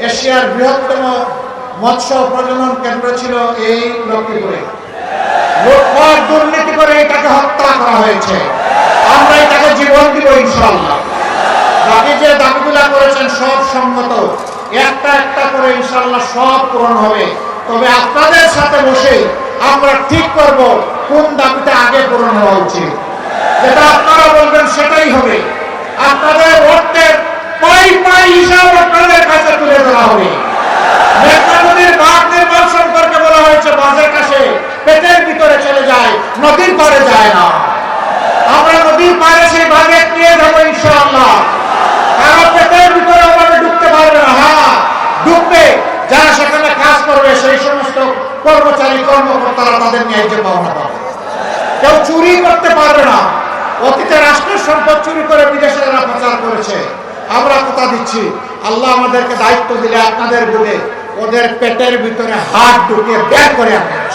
এশিয়ার বৃহত্তম মৎস্য প্রজনন কেন্দ্র ছিল এই লক্ষ্মীপুরে। লুটপাট দুর্নীতি করে এটাকে হত্যা করা হয়েছে। আমরা এটাকে জীবন দিব ইনশাআল্লাহ। বাকি যে দাবিগুলা করেছেন সব সম্মত, একটা একটা করে ইনশাআল্লাহ সব পূরণ হবে। তবে আপনাদের সাথে বসে আমরা ঠিক করব কোন দাবিটা আগে পূরণ হওয়া উচিত। যেটা আপনারা বলবেন সেটাই হবে। আপনাদের ভোটের পাই পাই হিসাব আপনাদের কাছে তুলে ধরা হবে। মেঘনা নদীর বাঁধ নির্মাণ সম্পর্কে বলা হয়েছে বাঁধের কাছে পেটের ভিতরে চলে যায়, নদীর পারে যায় না। আমরা নদীর পারে সেই বাঁধে নিয়ে যাবো ইনশাআল্লাহ। কারো পেটের ভিতরে ওভাবে ঢুকতে পারবে না। হ্যাঁ, ঢুকবে যারা সেখানে কাজ করবে, সেই সমস্ত কর্মচারী কর্মকর্তারা তাদের ন্যায্য পাওনা পাবে। কেউ চুরি করতে পারবে না। অতীতে রাষ্ট্রের সম্পদ চুরি করে বিদেশে যারা পাচার করেছে, আমরা কথা দিচ্ছি আল্লাহ আমাদেরকে দায়িত্ব দিলে আপনাদের বলে ওদের পেটের ভিতরে হাত ঢুকিয়ে বের করে আনবে।